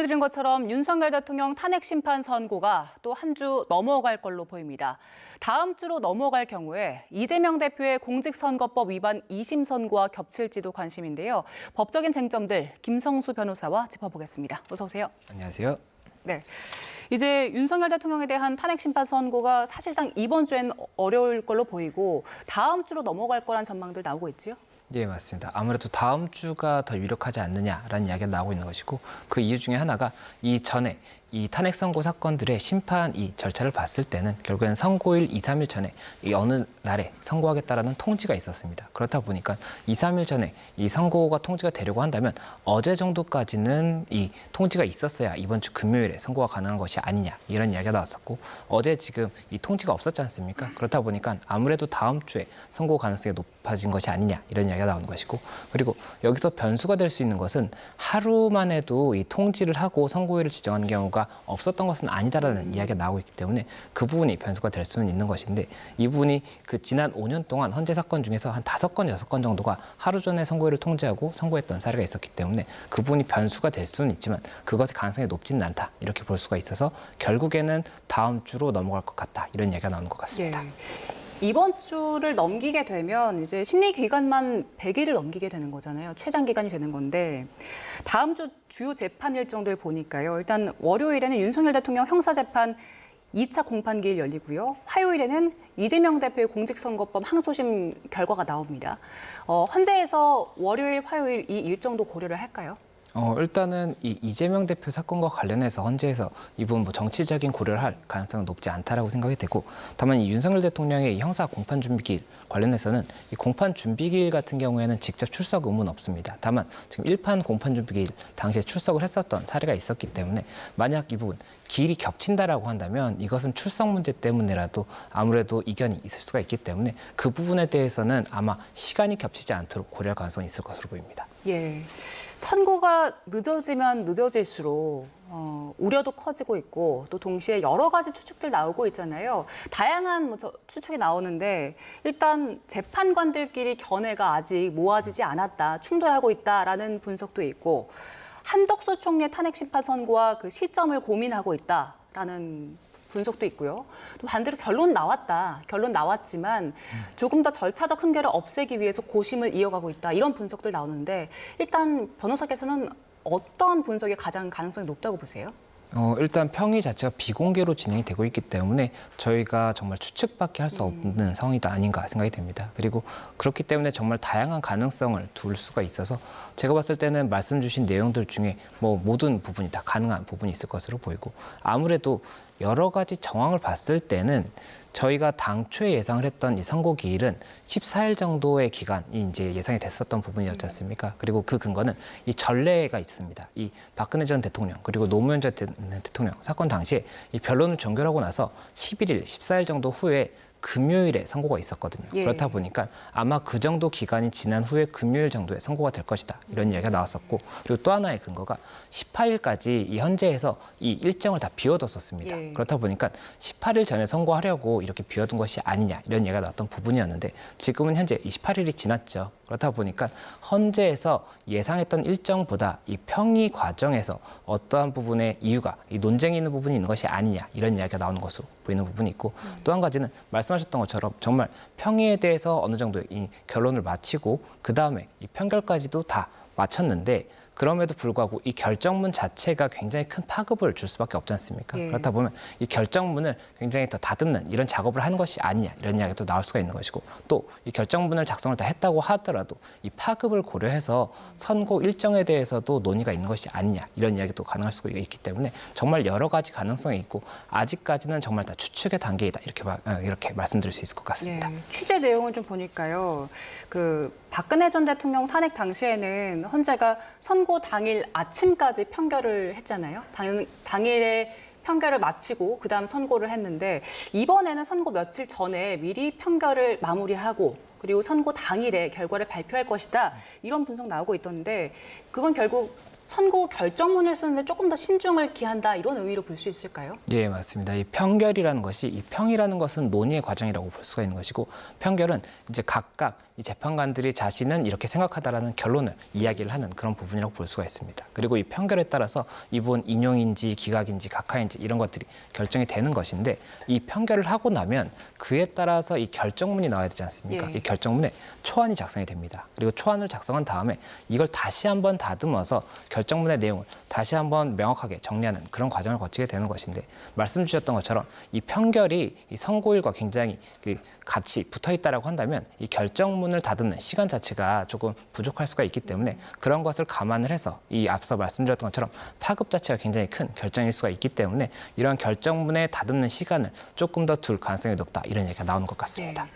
보내드린 것처럼 윤석열 대통령 탄핵 심판 선고가 또 한 주 넘어갈 걸로 보입니다. 다음 주로 넘어갈 경우에 이재명 대표의 공직선거법 위반 2심 선고와 겹칠지도 관심인데요. 법적인 쟁점들 김성수 변호사와 짚어보겠습니다. 어서 오세요. 안녕하세요. 네, 이제 윤석열 대통령에 대한 탄핵 심판 선고가 사실상 이번 주엔 어려울 걸로 보이고 다음 주로 넘어갈 거란 전망들 나오고 있지요? 예, 맞습니다. 아무래도 다음 주가 더 유력하지 않느냐라는 이야기가 나오고 있는 것이고 그 이유 중에 하나가 이전에 이 탄핵 선고 사건들의 심판 이 절차를 봤을 때는 결국에는 선고일 2, 3일 전에 이 어느 날에 선고하겠다라는 통지가 있었습니다. 그렇다 보니까 2, 3일 전에 이 선고가 통지가 되려고 한다면 어제 정도까지는 이 통지가 있었어야 이번 주 금요일에 선고가 가능한 것이 아니냐 이런 이야기가 나왔었고 어제 지금 이 통지가 없었지 않습니까? 그렇다 보니까 아무래도 다음 주에 선고 가능성이 높아진 것이 아니냐 이런 이야기가 나오는 것이고 그리고 여기서 변수가 될 수 있는 것은 하루만 해도 이 통지를 하고 선고일을 지정하는 경우가 없었던 것은 아니다라는 이야기가 나오고 있기 때문에 그 부분이 변수가 될 수는 있는 것인데 이 부분이 그 지난 5년 동안 헌재 사건 중에서 한 5건, 6건 정도가 하루 전에 선고일을 통지하고 선고했던 사례가 있었기 때문에 그 부분이 변수가 될 수는 있지만 그것의 가능성이 높지는 않다 이렇게 볼 수가 있어서 결국에는 다음 주로 넘어갈 것 같다 이런 이야기가 나오는 것 같습니다. 예. 이번 주를 넘기게 되면 이제 심리 기간만 100일을 넘기게 되는 거잖아요. 최장 기간이 되는 건데 다음 주 주요 재판 일정들 보니까요. 일단 월요일에는 윤석열 대통령 형사재판 2차 공판기일 열리고요. 화요일에는 이재명 대표의 공직선거법 항소심 결과가 나옵니다. 헌재에서 월요일, 화요일 이 일정도 고려를 할까요? 일단은 이 이재명 대표 사건과 관련해서 헌재에서 이 부분 정치적인 고려를 할 가능성은 높지 않다라고 생각이 되고 다만 이 윤석열 대통령의 이 형사 공판 준비기일 관련해서는 이 공판 준비기일 같은 경우에는 직접 출석 의무는 없습니다. 다만 지금 1판 공판 준비기일 당시에 출석을 했었던 사례가 있었기 때문에 만약 이 부분 기일이 겹친다라고 한다면 이것은 출석 문제 때문에라도 아무래도 이견이 있을 수가 있기 때문에 그 부분에 대해서는 아마 시간이 겹치지 않도록 고려할 가능성이 있을 것으로 보입니다. 예, 선고가 늦어지면 늦어질수록 우려도 커지고 있고 또 동시에 여러 가지 추측들 나오고 있잖아요. 다양한 추측이 나오는데 일단 재판관들끼리 견해가 아직 모아지지 않았다, 충돌하고 있다라는 분석도 있고 한덕수 총리의 탄핵 심판 선고와 그 시점을 고민하고 있다라는 분석도 있고요. 또 반대로 결론 나왔지만 조금 더 절차적 흠결을 없애기 위해서 고심을 이어가고 있다. 이런 분석들 나오는데 일단 변호사께서는 어떤 분석이 가장 가능성이 높다고 보세요? 일단 평의 자체가 비공개로 진행이 되고 있기 때문에 저희가 정말 추측밖에 할 수 없는 상황이 아닌가 생각이 됩니다. 그리고 그렇기 때문에 정말 다양한 가능성을 둘 수가 있어서 제가 봤을 때는 말씀 주신 내용들 중에 뭐 모든 부분이 다 가능한 부분이 있을 것으로 보이고 아무래도 여러 가지 정황을 봤을 때는 저희가 당초에 예상을 했던 이 선고 기일은 14일 정도의 기간이 이제 예상이 됐었던 부분이었지 않습니까? 그리고 그 근거는 이 전례가 있습니다. 이 박근혜 전 대통령 그리고 노무현 전 대통령 사건 당시에 이 변론을 종결하고 나서 11일, 14일 정도 후에 금요일에 선고가 있었거든요. 예. 그렇다 보니까 아마 그 정도 기간이 지난 후에 금요일 정도에 선고가 될 것이다. 이런 이야기가 나왔었고 그리고 또 하나의 근거가 18일까지 이 헌재에서 이 일정을 다 비워뒀었습니다. 예. 그렇다 보니까 18일 전에 선고하려고 이렇게 비워둔 것이 아니냐 이런 이야기가 나왔던 부분이었는데 지금은 현재 28일이 지났죠. 그렇다 보니까 헌재에서 예상했던 일정보다 이 평의 과정에서 어떠한 부분의 이유가 이 논쟁이 있는 부분이 있는 것이 아니냐 이런 이야기가 나오는 것으로 보이는 부분이 있고 또 한 가지는 말씀하셨던 것처럼 정말 평의에 대해서 어느 정도 이 결론을 마치고 그 다음에 이 판결까지도 다 마쳤는데 그럼에도 불구하고 이 결정문 자체가 굉장히 큰 파급을 줄 수밖에 없지 않습니까? 예. 그렇다 보면 이 결정문을 굉장히 더 다듬는 이런 작업을 하는 것이 아니냐 이런 이야기도 나올 수가 있는 것이고 또 이 결정문을 작성을 다 했다고 하더라도 이 파급을 고려해서 선고 일정에 대해서도 논의가 있는 것이 아니냐 이런 이야기도 가능할 수가 있기 때문에 정말 여러 가지 가능성이 있고 아직까지는 정말 다 추측의 단계이다 이렇게 말씀드릴 수 있을 것 같습니다. 예, 취재 내용을 좀 보니까요. 그 박근혜 전 대통령 탄핵 당시에는 헌재가 선고 당일 아침까지 판결을 했잖아요. 당일에 판결을 마치고 그다음 선고를 했는데 이번에는 선고 며칠 전에 미리 판결을 마무리하고 그리고 선고 당일에 결과를 발표할 것이다. 이런 분석 나오고 있던데 그건 결국 선고 결정문을 쓰는데 조금 더 신중을 기한다 이런 의미로 볼 수 있을까요? 예, 맞습니다. 이 평결이라는 것이 이 평이라는 것은 논의의 과정이라고 볼 수가 있는 것이고 평결은 이제 각각 이 재판관들이 자신은 이렇게 생각하다라는 결론을 이야기를 하는 그런 부분이라고 볼 수가 있습니다. 그리고 이 판결에 따라서 이 부분 인용인지 기각인지 각하인지 이런 것들이 결정이 되는 것인데 이 판결을 하고 나면 그에 따라서 이 결정문이 나와야 되지 않습니까? 예. 이 결정문에 초안이 작성이 됩니다. 그리고 초안을 작성한 다음에 이걸 다시 한번 다듬어서 결정문의 내용을 다시 한번 명확하게 정리하는 그런 과정을 거치게 되는 것인데 말씀 주셨던 것처럼 이 판결이 이 선고일과 굉장히 같이 붙어 있다라고 한다면 이 결정문을 다듬는 시간 자체가 조금 부족할 수가 있기 때문에 그런 것을 감안을 해서 이 앞서 말씀드렸던 것처럼 파급 자체가 굉장히 큰 결정일 수가 있기 때문에 이런 결정문에 다듬는 시간을 조금 더 둘 가능성이 높다 이런 얘기가 나오는 것 같습니다.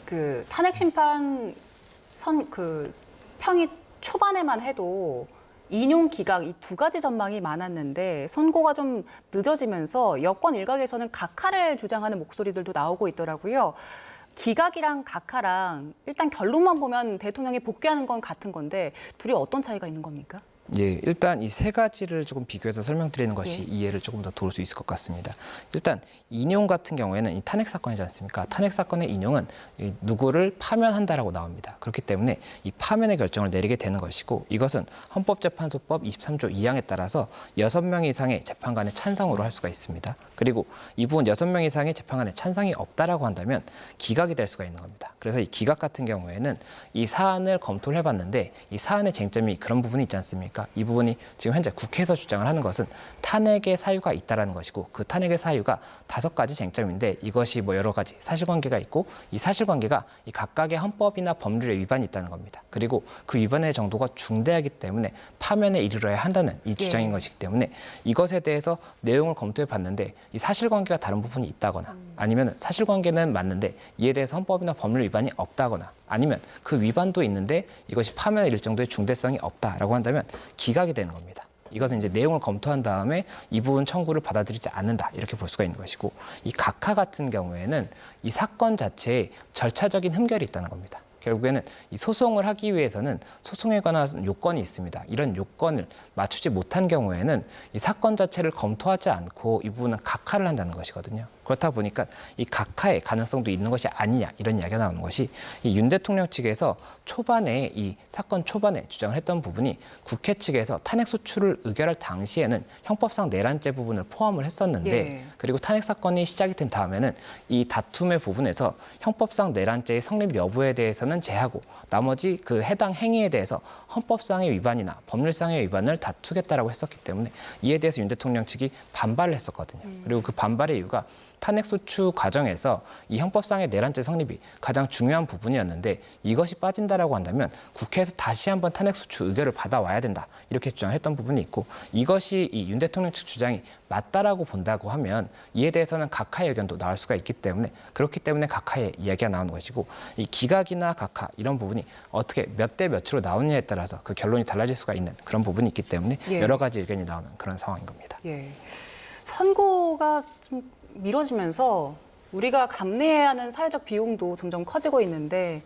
그 탄핵 심판 평이 초반에만 해도 인용 기각 이 두 가지 전망이 많았는데 선고가 좀 늦어지면서 여권 일각에서는 각하를 주장하는 목소리들도 나오고 있더라고요. 기각이랑 각하랑 일단 결론만 보면 대통령이 복귀하는 건 같은 건데 둘이 어떤 차이가 있는 겁니까? 예, 일단 이 세 가지를 조금 비교해서 설명드리는 것이 이해를 조금 더 도울 수 있을 것 같습니다. 일단 인용 같은 경우에는 이 탄핵 사건이지 않습니까? 탄핵 사건의 인용은 이 누구를 파면한다라고 나옵니다. 그렇기 때문에 이 파면의 결정을 내리게 되는 것이고 이것은 헌법재판소법 23조 2항에 따라서 6명 이상의 재판관의 찬성으로 할 수가 있습니다. 그리고 이 부분 6명 이상의 재판관의 찬성이 없다라고 한다면 기각이 될 수가 있는 겁니다. 그래서 이 기각 같은 경우에는 이 사안을 검토를 해봤는데 이 사안의 쟁점이 그런 부분이 있지 않습니까? 이 부분이 지금 현재 국회에서 주장을 하는 것은 탄핵의 사유가 있다라는 것이고 그 탄핵의 사유가 5가지 쟁점인데 이것이 뭐 여러 가지 사실관계가 있고 이 사실관계가 이 각각의 헌법이나 법률에 위반이 있다는 겁니다. 그리고 그 위반의 정도가 중대하기 때문에 파면에 이르러야 한다는 이 주장인 것이기 때문에 이것에 대해서 내용을 검토해 봤는데 이 사실관계가 다른 부분이 있다거나 아니면 사실관계는 맞는데 이에 대해서 헌법이나 법률 위반이 없다거나 아니면 그 위반도 있는데 이것이 파면에 이를 정도의 중대성이 없다라고 한다면 기각이 되는 겁니다. 이것은 이제 내용을 검토한 다음에 이 부분 청구를 받아들이지 않는다 이렇게 볼 수가 있는 것이고 이 각하 같은 경우에는 이 사건 자체에 절차적인 흠결이 있다는 겁니다. 결국에는 이 소송을 하기 위해서는 소송에 관한 요건이 있습니다. 이런 요건을 맞추지 못한 경우에는 이 사건 자체를 검토하지 않고 이 부분은 각하를 한다는 것이거든요. 그렇다 보니까 이 각하의 가능성도 있는 것이 아니냐 이런 이야기가 나오는 것이 이 윤 대통령 측에서 초반에 이 사건 초반에 주장을 했던 부분이 국회 측에서 탄핵 소추를 의결할 당시에는 형법상 내란죄 부분을 포함을 했었는데 그리고 탄핵 사건이 시작이 된 다음에는 이 다툼의 부분에서 형법상 내란죄의 성립 여부에 대해서는 제하고 나머지 그 해당 행위에 대해서 헌법상의 위반이나 법률상의 위반을 다투겠다라고 했었기 때문에 이에 대해서 윤 대통령 측이 반발을 했었거든요. 그리고 그 반발의 이유가 탄핵소추 과정에서 이 형법상의 내란죄 성립이 가장 중요한 부분이었는데 이것이 빠진다라고 한다면 국회에서 다시 한번 탄핵소추 의결을 받아와야 된다 이렇게 주장을 했던 부분이 있고 이것이 이 윤 대통령 측 주장이 맞다라고 본다고 하면 이에 대해서는 각하의 의견도 나올 수가 있기 때문에 그렇기 때문에 각하의 이야기가 나오는 것이고 이 기각이나 각하 이런 부분이 어떻게 몇 대 몇으로 나오느냐에 따라서 그 결론이 달라질 수가 있는 그런 부분이 있기 때문에 여러 가지 의견이 나오는 그런 상황인 겁니다. 선고가 좀 미뤄지면서 우리가 감내해야 하는 사회적 비용도 점점 커지고 있는데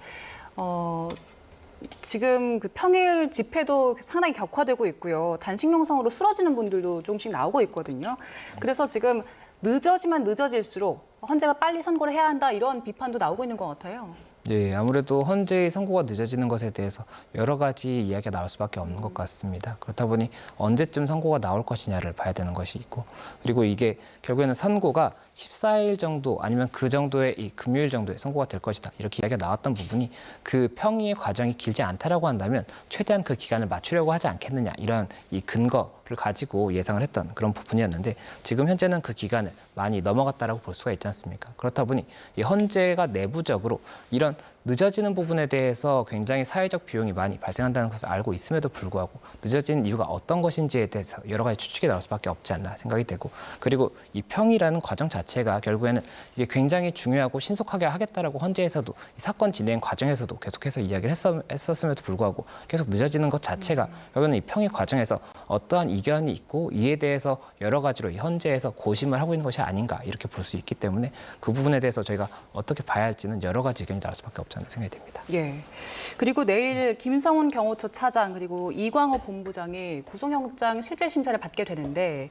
지금 그 평일 집회도 상당히 격화되고 있고요. 단식 농성으로 쓰러지는 분들도 조금씩 나오고 있거든요. 그래서 지금 늦어지면 늦어질수록 헌재가 빨리 선고를 해야 한다 이런 비판도 나오고 있는 것 같아요. 예, 아무래도 헌재의 선고가 늦어지는 것에 대해서 여러 가지 이야기가 나올 수밖에 없는 것 같습니다. 그렇다 보니 언제쯤 선고가 나올 것이냐를 봐야 되는 것이 있고 그리고 이게 결국에는 선고가 14일 정도 아니면 그 정도의 이 금요일 정도에 선고가 될 것이다. 이렇게 이야기가 나왔던 부분이 그 평의의 과정이 길지 않다라고 한다면 최대한 그 기간을 맞추려고 하지 않겠느냐 이런 이 근거를 가지고 예상을 했던 그런 부분이었는데 지금 현재는 그 기간을 많이 넘어갔다라고 볼 수가 있지 않습니까? 그렇다 보니 이 헌재가 내부적으로 이런 늦어지는 부분에 대해서 굉장히 사회적 비용이 많이 발생한다는 것을 알고 있음에도 불구하고 늦어진 이유가 어떤 것인지에 대해서 여러 가지 추측이 나올 수밖에 없지 않나 생각이 되고 그리고 이 평이라는 과정 자체가 결국에는 이게 굉장히 중요하고 신속하게 하겠다라고 헌재에서도 이 사건 진행 과정에서도 계속해서 이야기를 했었음에도 불구하고 계속 늦어지는 것 자체가 결국에는 이 평의 과정에서 어떠한 이견이 있고 이에 대해서 여러 가지로 이 헌재에서 고심을 하고 있는 것이 아닌가 이렇게 볼 수 있기 때문에 그 부분에 대해서 저희가 어떻게 봐야 할지는 여러 가지 의견이 나올 수밖에 없지 않나 생각이 됩니다. 그리고 내일 김성훈 경호처 차장 그리고 이광호 본부장이 구속영장 실질 심사를 받게 되는데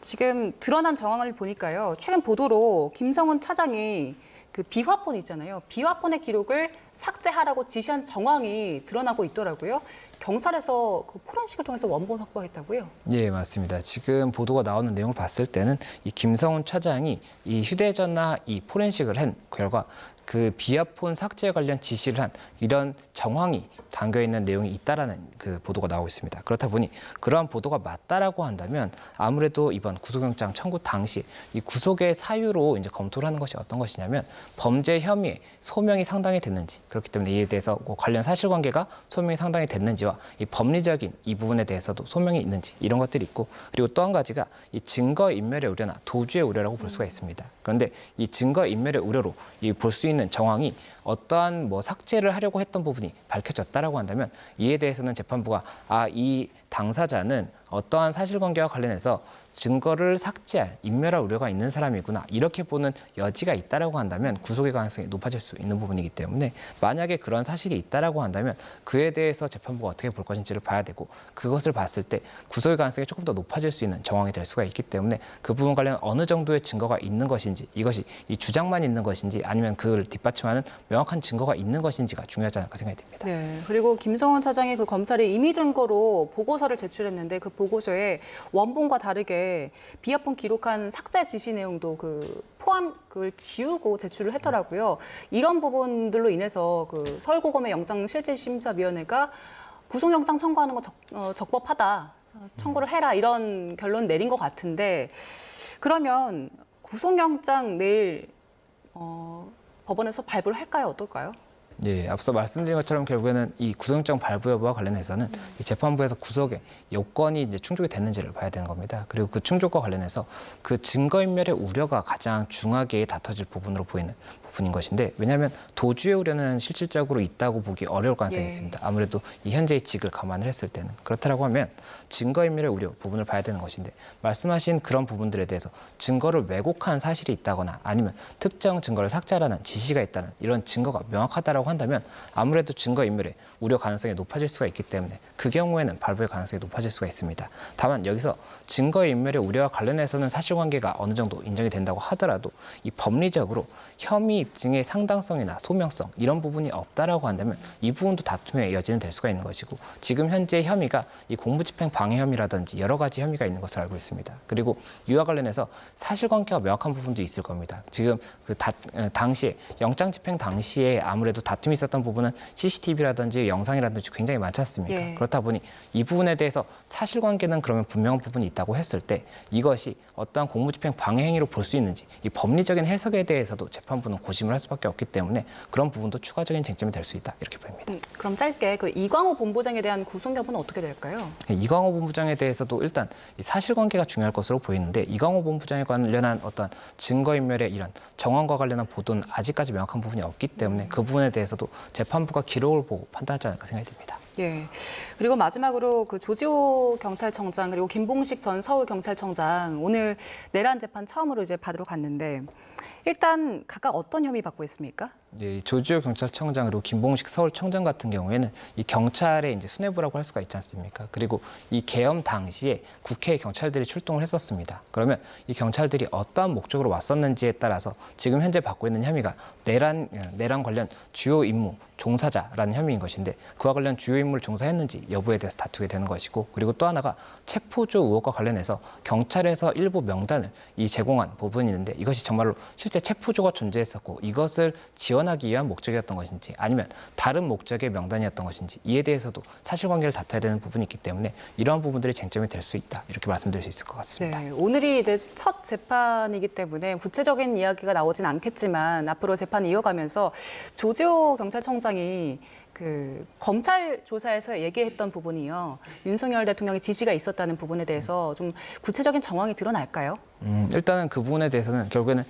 지금 드러난 정황을 보니까요. 최근 보도로 김성훈 차장이 그 비화폰 있잖아요. 비화폰의 기록을 삭제하라고 지시한 정황이 드러나고 있더라고요. 경찰에서 그 포렌식을 통해서 원본 확보했다고요? 예, 맞습니다. 지금 보도가 나오는 내용을 봤을 때는 이 김성훈 차장이 이 휴대전화 이 포렌식을 한 결과 그 비화폰 삭제 관련 지시를 한 이런 정황이 담겨 있는 내용이 있다라는 그 보도가 나오고 있습니다. 그렇다 보니 그러한 보도가 맞다라고 한다면 아무래도 이번 구속영장 청구 당시 이 구속의 사유로 이제 검토를 하는 것이 어떤 것이냐면 범죄 혐의의 소명이 상당히 됐는지 그렇기 때문에 이에 대해서 뭐 관련 사실관계가 소명이 상당히 됐는지와 이 법리적인 이 부분에 대해서도 소명이 있는지 이런 것들이 있고 그리고 또 한 가지가 이 증거 인멸의 우려나 도주의 우려라고 볼 수가 있습니다. 그런데 이 증거 인멸의 우려로 볼 수 있는 정황이 어떠한 뭐 삭제를 하려고 했던 부분이 밝혀졌다라고 한다면 이에 대해서는 재판부가 이 당사자는 어떠한 사실관계와 관련해서 증거를 삭제할, 인멸할 우려가 있는 사람이구나 이렇게 보는 여지가 있다라고 한다면 구속의 가능성이 높아질 수 있는 부분이기 때문에 만약에 그런 사실이 있다라고 한다면 그에 대해서 재판부가 어떻게 볼 것인지를 봐야 되고 그것을 봤을 때 구속의 가능성이 조금 더 높아질 수 있는 정황이 될 수가 있기 때문에 그 부분 관련 어느 정도의 증거가 있는 것인지 이것이 이 주장만 있는 것인지 아니면 그걸 뒷받침하는 명확한 증거가 있는 것인지가 중요하지 않을까 생각이 듭니다. 네. 그리고 김성훈 차장이 그 검찰에 임의 증거로 보고서를 제출했는데 그 보고서에 원본과 다르게 비화폰 기록한 삭제 지시 내용도 그 포함 그걸 지우고 제출을 했더라고요. 이런 부분들로 인해서 그 서울고검의 영장실질심사위원회가 구속영장 청구하는 건 적법하다. 청구를 해라 이런 결론 내린 것 같은데 그러면 구속영장 내일 법원에서 발부를 할까요? 어떨까요? 예, 앞서 말씀드린 것처럼 결국에는 이 구속영장 발부 여부와 관련해서는 이 재판부에서 구속의 요건이 이제 충족이 됐는지를 봐야 되는 겁니다. 그리고 그 충족과 관련해서 그 증거인멸의 우려가 가장 중하게 다퉈질 부분으로 보이는 부분인 것인데 왜냐하면 도주의 우려는 실질적으로 있다고 보기 어려울 가능성이 있습니다. 아무래도 이 현재의 직을 감안을 했을 때는 그렇다라고 하면 증거인멸의 우려 부분을 봐야 되는 것인데 말씀하신 그런 부분들에 대해서 증거를 왜곡한 사실이 있다거나 아니면 특정 증거를 삭제하라는 지시가 있다는 이런 증거가 명확하다라고 한다면 아무래도 증거인멸의 우려 가능성이 높아질 수가 있기 때문에 그 경우에는 발부의 가능성이 높아질 수가 있습니다. 다만 여기서 증거인멸의 우려와 관련해서는 사실관계가 어느 정도 인정이 된다고 하더라도 이 법리적으로 혐의 입증의 상당성이나 소명성 이런 부분이 없다라고 한다면 이 부분도 다툼의 여지는 될 수가 있는 것이고 지금 현재 혐의가 이 공무집행 방해 혐의라든지 여러 가지 혐의가 있는 것으로 알고 있습니다. 그리고 이와 관련해서 사실관계가 명확한 부분도 있을 겁니다. 지금 그 당시에 영장집행 당시에 아무래도 다툼이 있었던 부분은 CCTV라든지 영상이라든지 굉장히 많지 않습니까? 예. 그렇다 보니 이 부분에 대해서 사실관계는 그러면 분명한 부분이 있다고 했을 때 이것이 어떠한 공무집행 방해 행위로 볼 수 있는지 이 법리적인 해석에 대해서도 재판부는 고심을 할 수밖에 없기 때문에 그런 부분도 추가적인 쟁점이 될 수 있다 이렇게 보입니다. 그럼 짧게 그 이광호 본부장에 대한 구속 여부는 어떻게 될까요? 이광호 본부장에 대해서도 일단 사실관계가 중요할 것으로 보이는데 이광호 본부장에 관련한 어떤 증거인멸의 이런 정황과 관련한 보도는 아직까지 명확한 부분이 없기 때문에 그 부분에 대해서도 재판부가 기록을 보고 판단하지 않을까 생각이 듭니다. 예. 그리고 마지막으로 그 조지호 경찰청장 그리고 김봉식 전 서울경찰청장 오늘 내란 재판 처음으로 이제 받으러 갔는데 일단 각각 어떤 혐의 받고 있습니까? 예, 조지호 경찰청장 그리고 김봉식 서울청장 같은 경우에는 이 경찰의 이제 수뇌부라고 할 수가 있지 않습니까? 그리고 이 계엄 당시에 국회에 경찰들이 출동을 했었습니다. 그러면 이 경찰들이 어떠한 목적으로 왔었는지에 따라서 지금 현재 받고 있는 혐의가 내란 관련 주요 임무 종사자라는 혐의인 것인데 그와 관련 주요 임무를 종사했는지 여부에 대해서 다투게 되는 것이고 그리고 또 하나가 체포조 의혹과 관련해서 경찰에서 일부 명단을 제공한 부분이 있는데 이것이 정말로 실제 체포조가 존재했었고 이것을 지원하기 위한 목적이었던 것인지 아니면 다른 목적의 명단이었던 것인지 이에 대해서도 사실관계를 다퉈야 되는 부분이 있기 때문에 이러한 부분들이 쟁점이 될 수 있다 이렇게 말씀드릴 수 있을 것 같습니다. 네, 오늘이 이제 첫 재판이기 때문에 구체적인 이야기가 나오진 않겠지만 앞으로 재판 이어가면서 조지호 경찰청장이 그 검찰 조사에서 얘기했던 부분이요. 윤석열 대통령의 지시가 있었다는 부분에 대해서 좀 구체적인 정황이 드러날까요? 일단은 그 부분에 대해서는 결국에는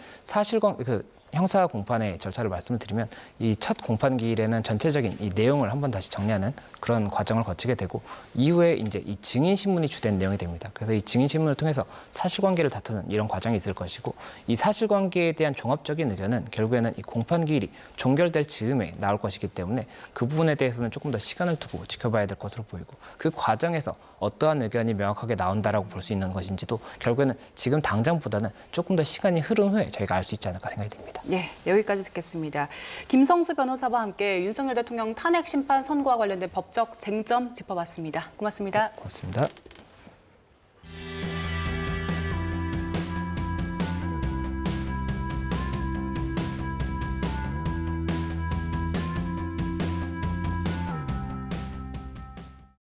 형사 공판의 절차를 말씀을 드리면 이 첫 공판 기일에는 전체적인 이 내용을 한번 다시 정리하는 그런 과정을 거치게 되고 이후에 이제 이 증인 신문이 주된 내용이 됩니다. 그래서 이 증인 신문을 통해서 사실관계를 다투는 이런 과정이 있을 것이고 이 사실관계에 대한 종합적인 의견은 결국에는 이 공판 기일이 종결될 즈음에 나올 것이기 때문에 그 부분에 대해서는 조금 더 시간을 두고 지켜봐야 될 것으로 보이고 그 과정에서 어떠한 의견이 명확하게 나온다라고 볼 수 있는 것인지도 결국에는 지금 당장보다는 조금 더 시간이 흐른 후에 저희가 알 수 있지 않을까 생각이 듭니다. 네, 여기까지 듣겠습니다. 김성수 변호사와 함께 윤석열 대통령 탄핵 심판 선고와 관련된 법적 쟁점 짚어봤습니다. 고맙습니다. 고맙습니다.